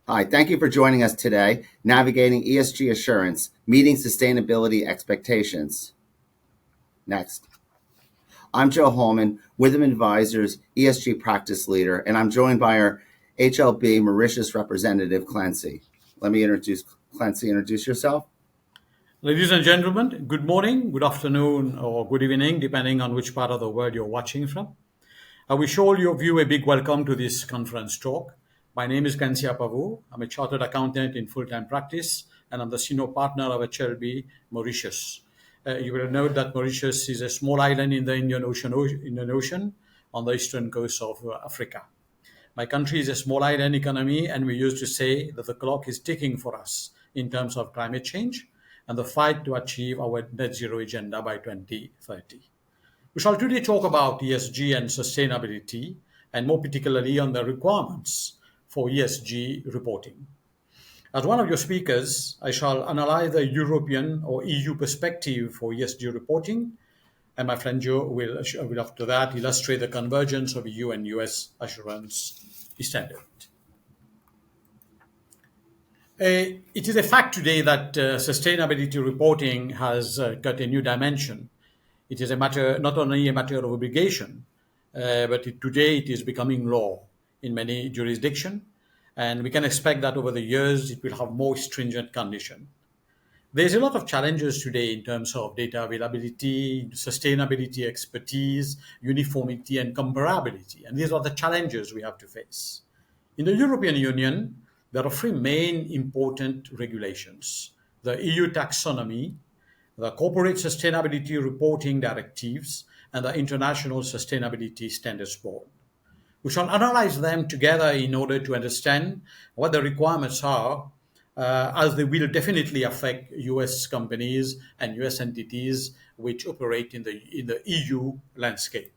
Hi, thank you for joining us today, Navigating ESG Assurance, Meeting Sustainability Expectations. Next. I'm Joe Holman, Withum Advisors ESG Practice Leader, and I'm joined by our HLB Mauritius representative, Clensy. Let me introduce Clensy. Introduce yourself. Ladies and gentlemen, good morning, good afternoon, or good evening, depending on which part of the world you're watching from. I wish all of you a big welcome to this conference talk. My name is Clensy Appavoo. I'm a chartered accountant in full-time practice, and I'm the senior partner of HLB Mauritius. You will note that Mauritius is a small island in the Indian Ocean on the eastern coast of Africa. My country is a small island economy, and we used to say that the clock is ticking for us in terms of climate change and the fight to achieve our net zero agenda by 2030. We shall today talk about ESG and sustainability, and more particularly on the requirements for ESG reporting. As one of your speakers, I shall analyze the European or EU perspective for ESG reporting, and my friend Joe will after that illustrate the convergence of EU and US assurance standard. It is a fact today that sustainability reporting has got a new dimension. It is a matter, not only a matter of obligation, today it is becoming law in many jurisdictions, and we can expect that over the years it will have more stringent conditions. There's a lot of challenges today in terms of data availability, sustainability expertise, uniformity, and comparability. And these are the challenges we have to face. In the European Union, there are three main important regulations: the EU taxonomy, the Corporate Sustainability Reporting Directives, and the International Sustainability Standards Board. We shall analyze them together in order to understand what the requirements are, as they will definitely affect US companies and US entities which operate in the EU landscape.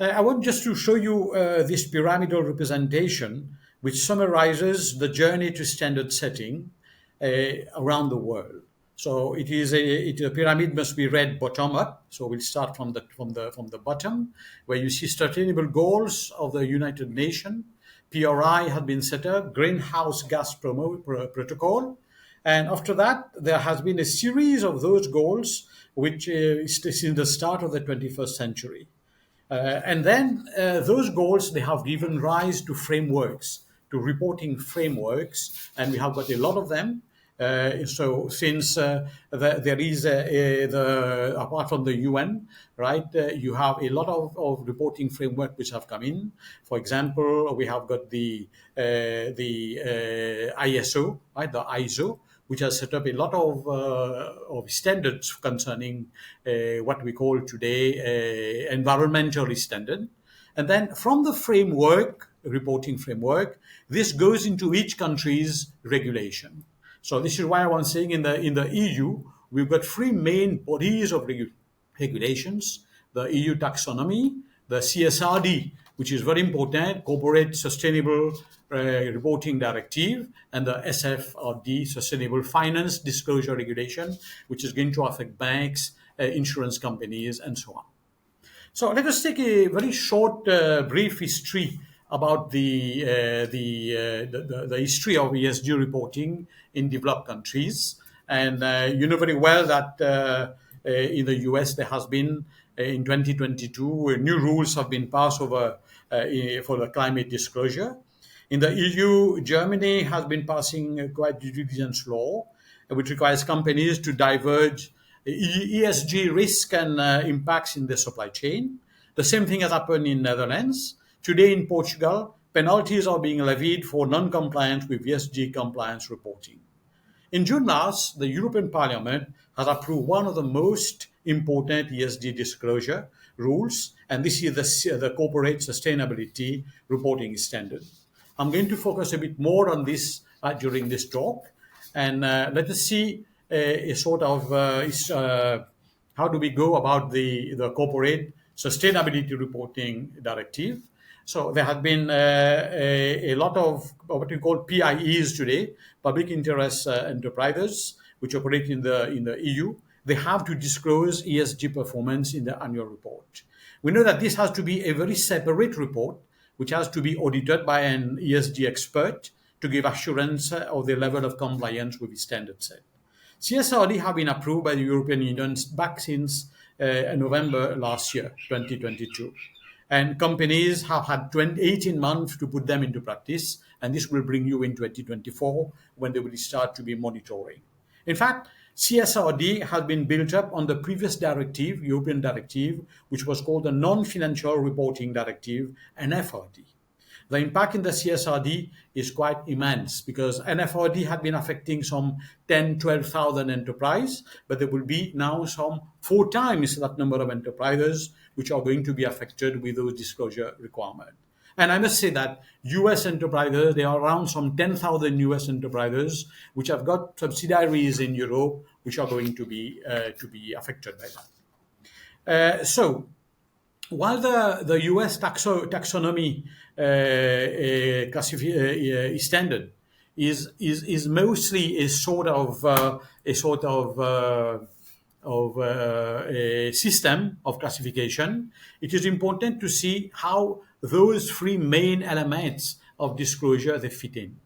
I want just to show you this pyramidal representation, which summarizes the journey to standard setting around the world. So a pyramid must be read bottom up. So we'll start from the bottom, where you see sustainable goals of the United Nations. PRI had been set up, greenhouse gas protocol, and after that there has been a series of those goals, which is in the start of the 21st century. And then those goals, they have given rise to frameworks, to reporting frameworks, and we have got a lot of them. So since there is apart from the UN, right, you have a lot of reporting framework which have come in. For example, we have got the ISO, right, the ISO, which has set up a lot of standards concerning what we call today environmental standard. And then from the framework, reporting framework, this goes into each country's regulation. So this is why I was saying in the EU, we've got three main bodies of regulations: the EU taxonomy, the CSRD, which is very important, Corporate Sustainable Reporting Directive, and the SFRD, Sustainable Finance Disclosure Regulation, which is going to affect banks, insurance companies, and so on. So let us take a very short, brief history about the history of ESG reporting in developed countries. And you know very well that in the US there has been in 2022 new rules have been passed over for the climate disclosure. In the EU, Germany has been passing quite due diligence law, which requires companies to diverge ESG risk and impacts in the supply chain. The same thing has happened in Netherlands. Today in Portugal, penalties are being levied for non-compliance with ESG compliance reporting. In June last, the European Parliament has approved one of the most important ESG disclosure rules, and this is the Corporate Sustainability Reporting Standard. I'm going to focus a bit more on this during this talk, and let us see a sort of how do we go about the Corporate Sustainability Reporting Directive. So there have been a lot of what we call PIEs today, public interest enterprises, which operate in the EU. They have to disclose ESG performance in the annual report. We know that this has to be a very separate report, which has to be audited by an ESG expert to give assurance of the level of compliance with the standards set. CSRD have been approved by the European Union back since November last year, 2022. And companies have had 18 months to put them into practice, and this will bring you in 2024 when they will start to be monitoring. In fact, CSRD has been built up on the previous directive, European directive, which was called the Non-Financial Reporting Directive, NFRD. The impact in the CSRD is quite immense because NFRD had been affecting some 10, 12,000 enterprises, but there will be now some 4 times that number of enterprises which are going to be affected with those disclosure requirements. And I must say that US enterprises, there are around some 10,000 US enterprises which have got subsidiaries in Europe which are going to be affected by that. So while the US taxonomy standard is mostly a sort of a system of classification, it is important to see how those 3 main elements of disclosure they fit in.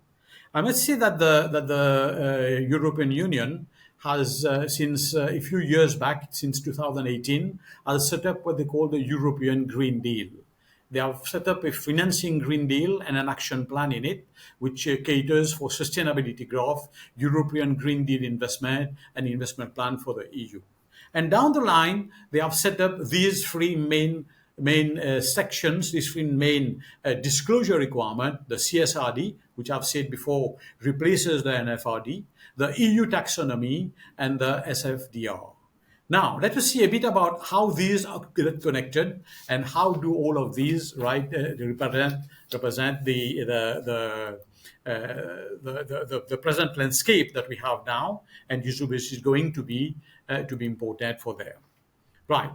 I must say that the European Union has, since a few years back, since 2018, has set up what they call the European Green Deal. They have set up a financing Green Deal and an action plan in it, which caters for sustainability growth, European Green Deal investment, and investment plan for the EU. And down the line, they have set up these 3 main sections, these 3 main disclosure requirement, the CSRD, which I've said before, replaces the NFRD, the EU taxonomy, and the SFDR. Now, let us see a bit about how these are connected and how do all of these represent the present landscape that we have now, and this is going to be important for them. Right.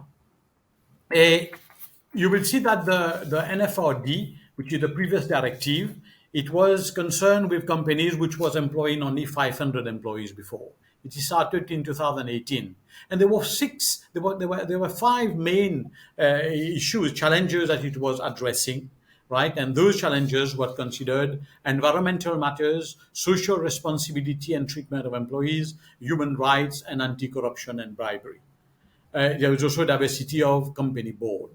You will see that the NFRD, which is the previous directive, it was concerned with companies which was employing only 500 employees before. It started in 2018, and there were 5 main issues, challenges that it was addressing, right? And those challenges were considered environmental matters, social responsibility and treatment of employees, human rights, and anti-corruption and bribery. There was also diversity of company board.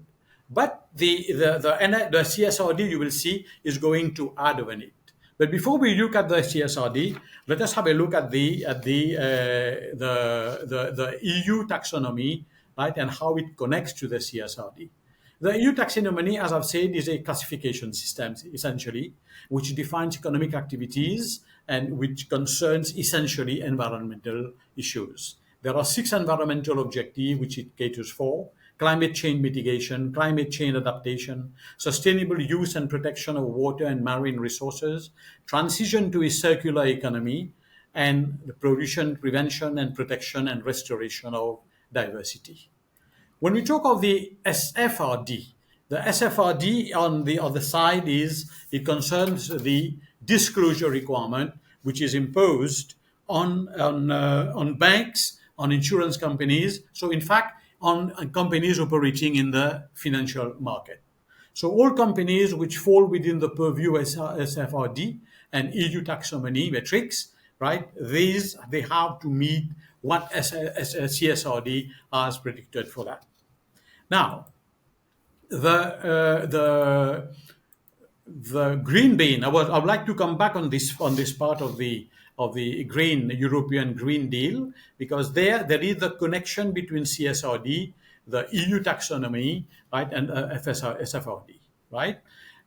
But the CSRD, you will see, is going to add on it. But before we look at the CSRD, let us have a look at the EU taxonomy, right, and how it connects to the CSRD. The EU taxonomy, as I've said, is a classification system, essentially, which defines economic activities and which concerns essentially environmental issues. There are 6 environmental objectives which it caters for: climate change mitigation, climate change adaptation, sustainable use and protection of water and marine resources, transition to a circular economy, and the pollution prevention and protection and restoration of diversity. When we talk of the SFRD on the other side it concerns the disclosure requirement which is imposed on banks, on insurance companies. So in fact, on companies operating in the financial market. So all companies which fall within the purview SFRD and EU taxonomy metrics, right? They have to meet what CSRD has predicted for that. Now, the green bean. I would like to come back on this part of the European Green Deal, because there is the connection between CSRD, the EU taxonomy, right, and SFRD, right?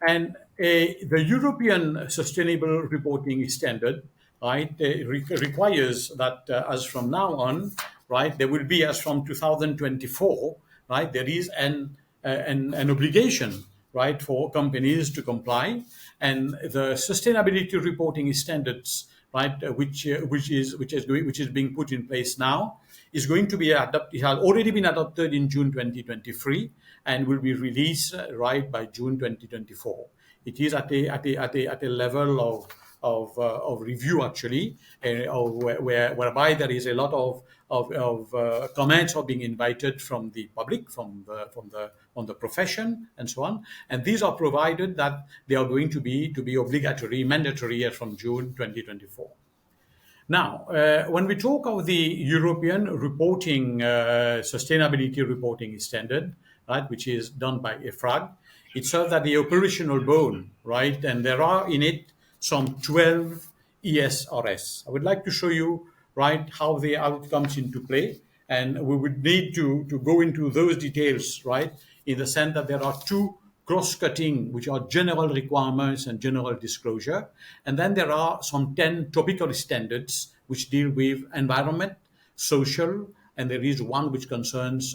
And the European Sustainable Reporting Standard, right, requires that as from now on, right, there will be, as from 2024, right, there is an obligation, right, for companies to comply, and the sustainability reporting standards, right, which is being put in place now, is going to be adopted. It has already been adopted in June 2023 and will be released right by June 2024. It is at a level of review actually, whereby there is a lot of comments are being invited from the public, from the profession, and so on. And these are provided that they are going to be obligatory, mandatory as from June 2024. Now, when we talk of the European reporting, sustainability reporting standard, right, which is done by EFRAG, it serves as the operational bone, right, and there are in it some 12 ESRS. I would like to show you, right, how it comes into play, and we would need to go into those details, right, in the sense that there are two cross-cutting, which are general requirements and general disclosure. And then there are some 10 topical standards which deal with environment, social, and there is one which concerns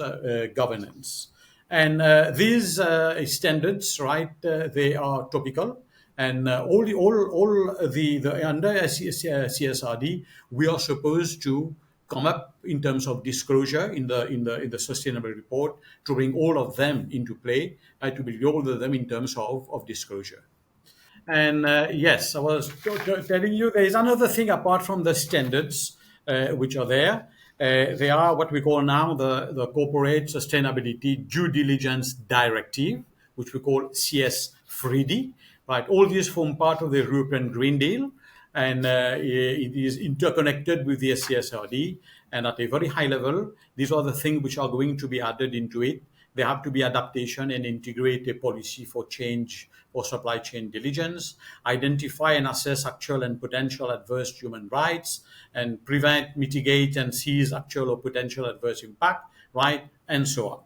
governance. And these standards, right, they are topical. And all the under CSRD, we are supposed to come up in terms of disclosure in the sustainable report to bring all of them into play, to bring all of them in terms of disclosure. And yes, I was telling you there is another thing apart from the standards which are there. They are what we call now the Corporate Sustainability Due Diligence Directive, which we call CS3D. Right, all these form part of the European Green Deal, and it is interconnected with the CSRD. And at a very high level, these are the things which are going to be added into it. There have to be adaptation and integrate a policy for change for supply chain diligence, identify and assess actual and potential adverse human rights, and prevent, mitigate, and seize actual or potential adverse impact, right, and so on.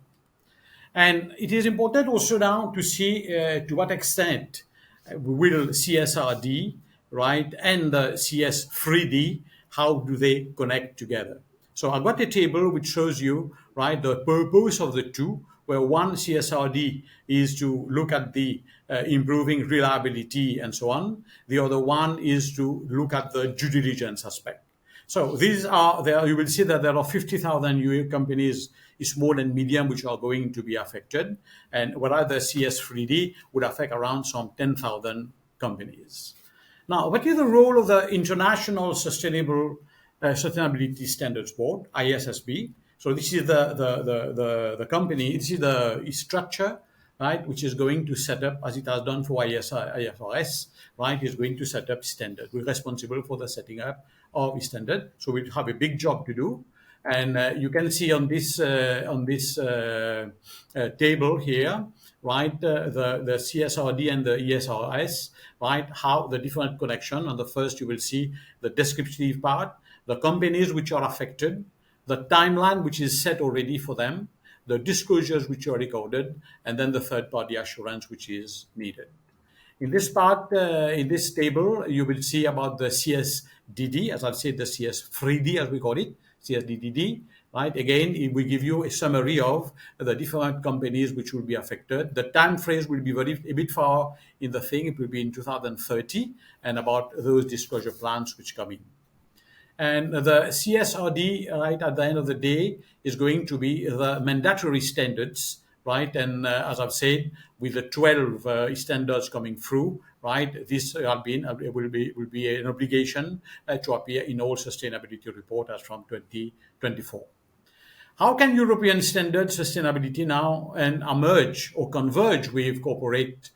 And it is important also now to see to what extent will CSRD, right, and the CS3D, how do they connect together? So I've got a table which shows you, right, the purpose of the two, where one CSRD is to look at the improving reliability and so on. The other one is to look at the due diligence aspect. So these are there. You will see that there are 50,000 UA companies, small and medium, which are going to be affected, and whereas the CS3D would affect around some 10,000 companies. Now, what is the role of the International Sustainability Standards Board (ISSB)? So this is the company. This is the structure, right, which is going to set up, as it has done for IFRS, right, is going to set up standard. We're responsible for the setting up of standard. So we have a big job to do. And you can see on this table here, right, the CSRD and the ESRS, right, how the different connection. On the first, you will see the descriptive part, the companies which are affected, the timeline which is set already for them, the disclosures which are recorded, and then the third-party assurance which is needed. In this part, in this table, you will see about the CSDD, as I've said, the CS3D, as we call it, CSDDD, right? Again, we give you a summary of the different companies which will be affected. The time phrase will be a bit far in the thing. It will be in 2030, and about those disclosure plans which come in. And the CSRD, right, at the end of the day, is going to be the mandatory standards, right? And as I've said, with the 12 standards coming through, right, this will be an obligation to appear in all sustainability reports as from 2024. How can European standard sustainability now emerge or converge with corporate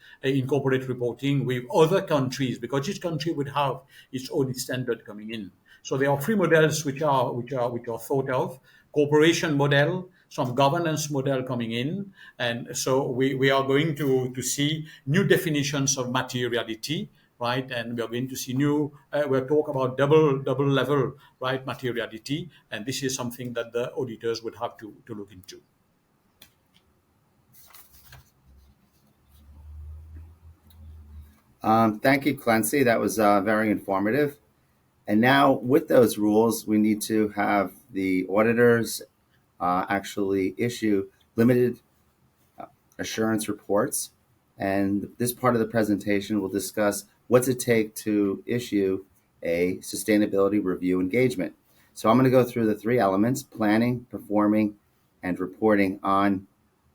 reporting with other countries? Because each country would have its own standard coming in. So there are three models which are thought of: cooperation model, some governance model coming in, and so we are going to see new definitions of materiality, right? And we are going to see we'll talk about double level, right, materiality, and this is something that the auditors would have to look into. Thank you, Clensy. That was very informative. And now, with those rules, we need to have the auditors actually issue limited assurance reports. And this part of the presentation will discuss what's it take to issue a sustainability review engagement. So I'm going to go through the three elements: planning, performing, and reporting on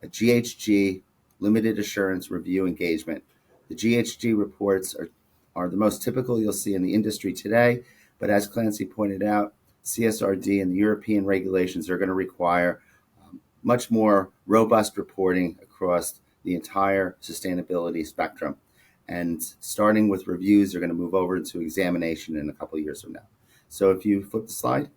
a GHG limited assurance review engagement. The GHG reports are are the most typical you'll see in the industry today. But as Clancy pointed out, CSRD and the European regulations are going to require much more robust reporting across the entire sustainability spectrum. And starting with reviews, they're going to move over to examination in a couple of years from now. So if you flip the slide.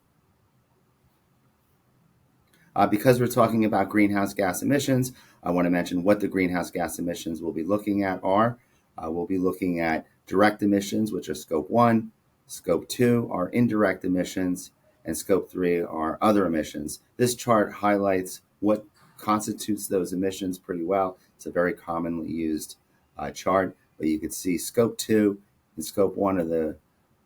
Because we're talking about greenhouse gas emissions, I want to mention what the greenhouse gas emissions we'll be looking at are. We'll be looking at direct emissions, which are Scope 1, Scope 2 are indirect emissions, and Scope 3 are other emissions. This chart highlights what constitutes those emissions pretty well. It's a very commonly used chart, but you can see Scope 2 and Scope 1 are the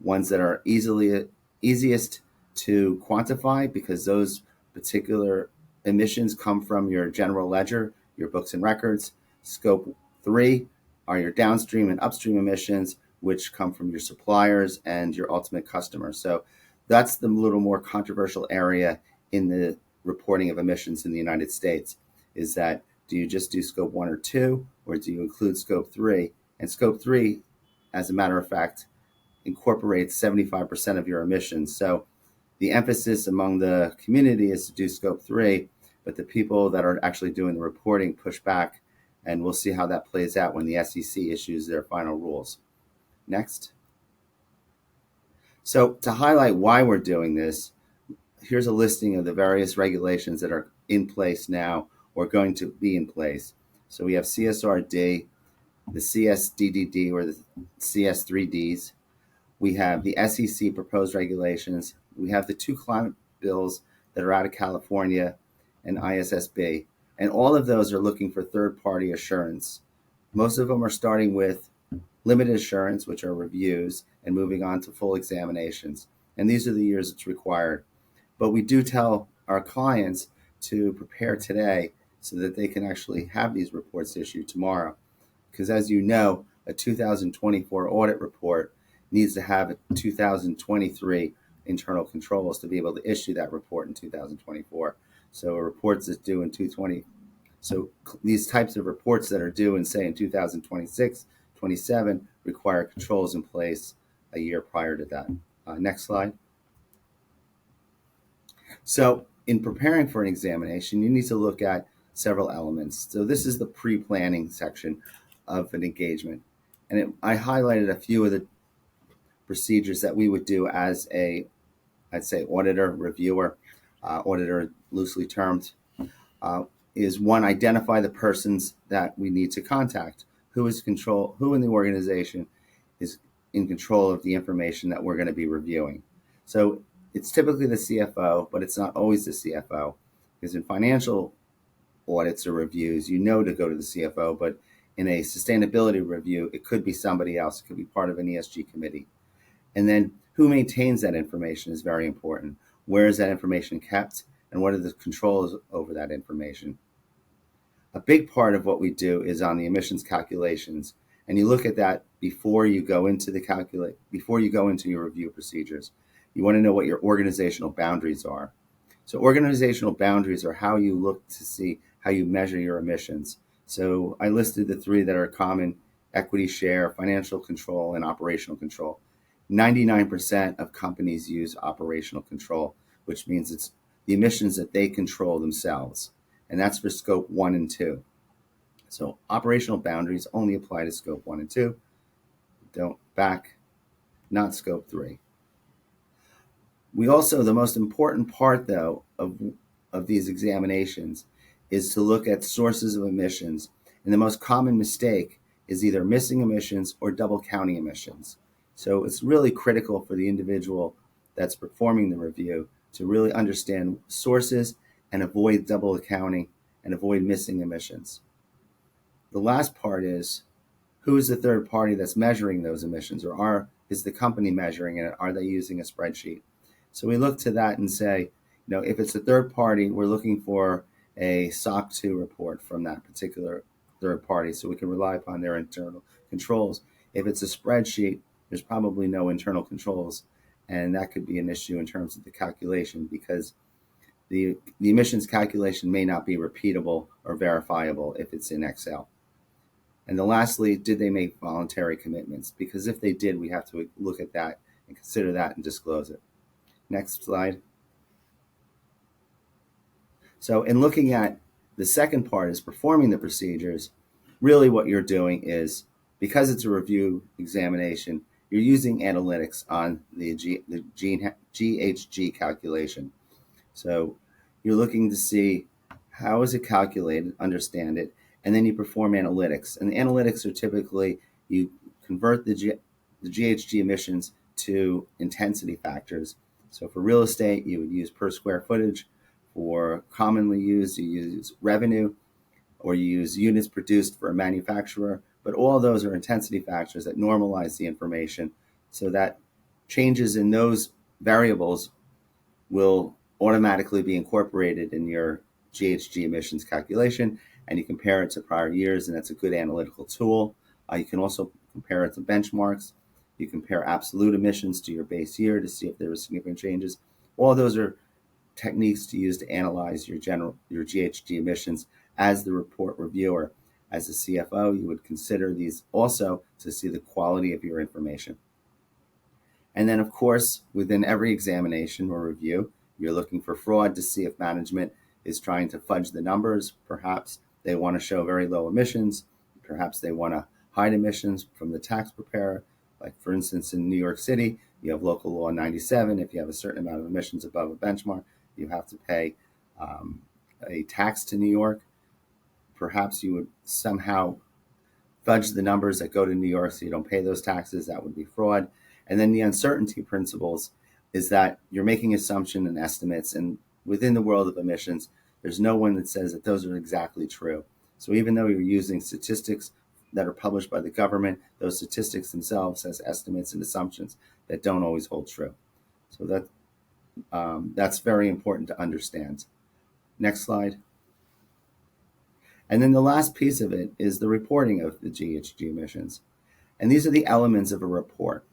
ones that are easiest to quantify because those particular emissions come from your general ledger, your books and records. Scope 3 are your downstream and upstream emissions, which come from your suppliers and your ultimate customers. So that's the little more controversial area in the reporting of emissions in the United States, is that do you just do Scope 1 or 2, or do you include Scope 3? And Scope 3, as a matter of fact, incorporates 75% of your emissions. So the emphasis among the community is to do Scope 3, but the people that are actually doing the reporting push back, and we'll see how that plays out when the SEC issues their final rules. Next. So to highlight why we're doing this, here's a listing of the various regulations that are in place now or going to be in place. So we have CSRD, the CSDDD or the CS3Ds. We have the SEC proposed regulations. We have the 2 climate bills that are out of California and ISSB. And all of those are looking for third-party assurance. Most of them are starting with limited assurance, which are reviews, and moving on to full examinations. And these are the years it's required. But we do tell our clients to prepare today so that they can actually have these reports issued tomorrow. Because as you know, a 2024 audit report needs to have 2023 internal controls to be able to issue that report in 2024. So a report that's due in 2020. So these types of reports that are due in, say, in 2026, 27 require controls in place a year prior to that. Next slide. So in preparing for an examination, you need to look at several elements. So this is the pre-planning section of an engagement. And I highlighted a few of the procedures that we would do as a, I'd say, auditor, reviewer, auditor loosely termed, is one, identify the persons that we need to contact. Who in the organization is in control of the information that we're going to be reviewing. So it's typically the CFO, but it's not always the CFO, because in financial audits or reviews, you know to go to the CFO, but in a sustainability review, it could be somebody else. It could be part of an ESG committee. And then who maintains that information is very important. Where is that information kept, and what are the controls over that information? A big part of what we do is on the emissions calculations, and you look at that before you go into your review procedures. You want to know what your organizational boundaries are. So organizational boundaries are how you look to see how you measure your emissions. So I listed the 3 that are common: equity share, financial control, and operational control. 99% of companies use operational control, which means it's the emissions that they control themselves. And that's for Scope 1 and 2. So operational boundaries only apply to Scope 1 and 2. Not Scope 3. We also, the most important part, though, of these examinations is to look at sources of emissions. And the most common mistake is either missing emissions or double counting emissions. So it's really critical for the individual that's performing the review to really understand sources and avoid double accounting and avoid missing emissions. The last part is, who is the third party that's measuring those emissions, or is the company measuring it? Are they using a spreadsheet? So we look to that and say, if it's a third party, we're looking for a SOC 2 report from that particular third party so we can rely upon their internal controls. If it's a spreadsheet, there's probably no internal controls, and that could be an issue in terms of the calculation, because the emissions calculation may not be repeatable or verifiable if it's in Excel. And then lastly, did they make voluntary commitments? Because if they did, we have to look at that and consider that and disclose it. Next slide. So in looking at the second part is performing the procedures, really what you're doing is, because it's a review examination, you're using analytics on the GHG calculation. So you're looking to see how is it calculated, understand it, and then you perform analytics. And the analytics are typically you convert the GHG emissions to intensity factors. So for real estate, you would use per square footage. For commonly used, you use revenue, or you use units produced for a manufacturer. But all those are intensity factors that normalize the information so that changes in those variables will automatically be incorporated in your GHG emissions calculation, and you compare it to prior years, and that's a good analytical tool. You can also compare it to benchmarks. You compare absolute emissions to your base year to see if there were significant changes. All those are techniques to use to analyze your GHG emissions. As the report reviewer, as a CFO, you would consider these also to see the quality of your information. And then, of course, within every examination or review, you're looking for fraud to see if management is trying to fudge the numbers. Perhaps they want to show very low emissions. Perhaps they want to hide emissions from the tax preparer. Like, for instance, in New York City, you have local law 97. If you have a certain amount of emissions above a benchmark, you have to pay a tax to New York. Perhaps you would somehow fudge the numbers that go to New York so you don't pay those taxes. That would be fraud. And then the uncertainty principles is that you're making assumptions and estimates. And within the world of emissions, there's no one that says that those are exactly true. So even though you're using statistics that are published by the government, those statistics themselves has estimates and assumptions that don't always hold true. So that's very important to understand. Next slide. And then the last piece of it is the reporting of the GHG emissions. And these are the elements of a report.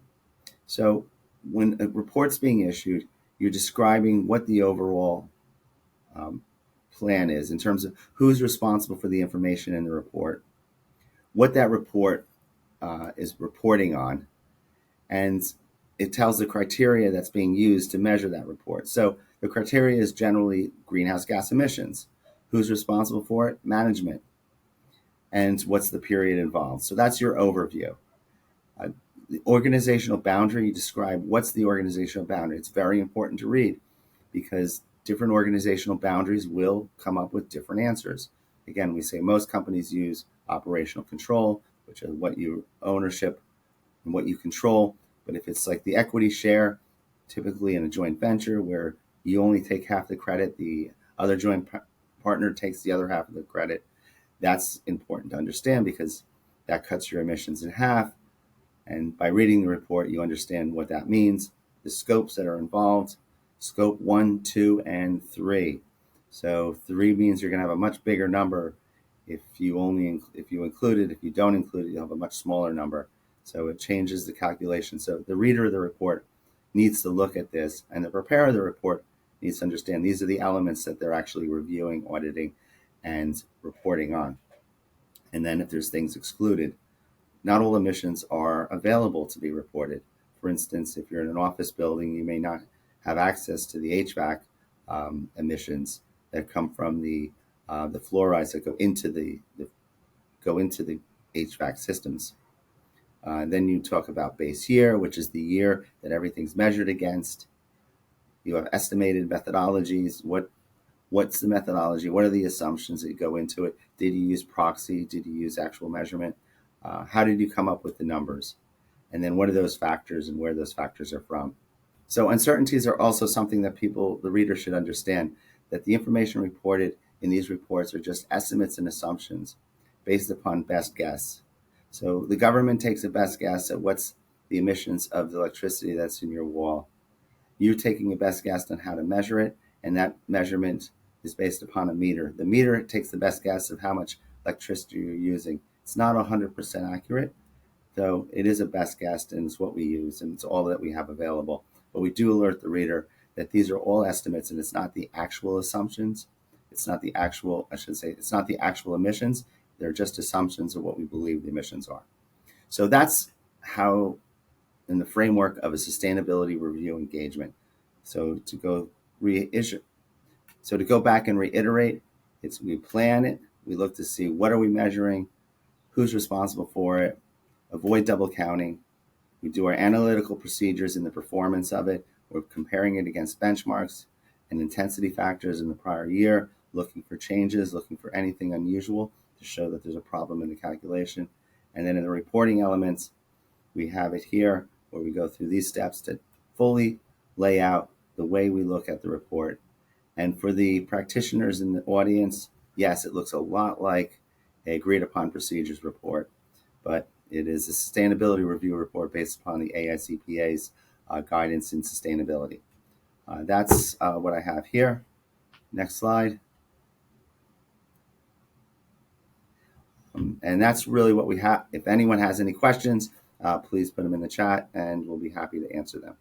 So when a report's being issued, you're describing what the overall plan is in terms of who's responsible for the information in the report, what that report is reporting on, and it tells the criteria that's being used to measure that report. So the criteria is generally greenhouse gas emissions. Who's responsible for it? Management. And what's the period involved? So that's your overview. The organizational boundary, you describe what's the organizational boundary. It's very important to read because different organizational boundaries will come up with different answers. Again, we say most companies use operational control, which is what you ownership and what you control. But if it's like the equity share, typically in a joint venture where you only take half the credit, the other joint partner takes the other half of the credit, that's important to understand because that cuts your emissions in half. And by reading the report, you understand what that means, the scopes that are involved, scope 1, 2, and 3. So 3 means you're going to have a much bigger number. If you include it, if you don't include it, you'll have a much smaller number. So it changes the calculation. So the reader of the report needs to look at this, and the preparer of the report needs to understand these are the elements that they're actually reviewing, auditing, and reporting on. And then if there's things excluded, not all emissions are available to be reported. For instance, if you're in an office building, you may not have access to the HVAC emissions that come from the fluorides that go into the HVAC systems. Then you talk about base year, which is the year that everything's measured against. You have estimated methodologies. What's the methodology? What are the assumptions that go into it? Did you use proxy? Did you use actual measurement? How did you come up with the numbers? And then what are those factors and where those factors are from? So uncertainties are also something that the reader should understand, that the information reported in these reports are just estimates and assumptions based upon best guess. So the government takes a best guess at what's the emissions of the electricity that's in your wall. You're taking a best guess on how to measure it, and that measurement is based upon a meter. The meter takes the best guess of how much electricity you're using. It's not 100% accurate, though it is a best guess, and it's what we use, and it's all that we have available. But we do alert the reader that these are all estimates, and it's not the actual assumptions. It's not the actual emissions. They're just assumptions of what we believe the emissions are. So that's how, in the framework of a sustainability review engagement. So to go back and reiterate, we plan it, we look to see what are we measuring, who's responsible for it, avoid double counting. We do our analytical procedures in the performance of it. We're comparing it against benchmarks and intensity factors in the prior year, looking for changes, looking for anything unusual to show that there's a problem in the calculation. And then in the reporting elements, we have it here where we go through these steps to fully lay out the way we look at the report. And for the practitioners in the audience, yes, it looks a lot like a agreed upon procedures report, but it is a sustainability review report based upon the AICPA's guidance in sustainability. That's what I have here. Next slide. And that's really what we have. If anyone has any questions, please put them in the chat and we'll be happy to answer them.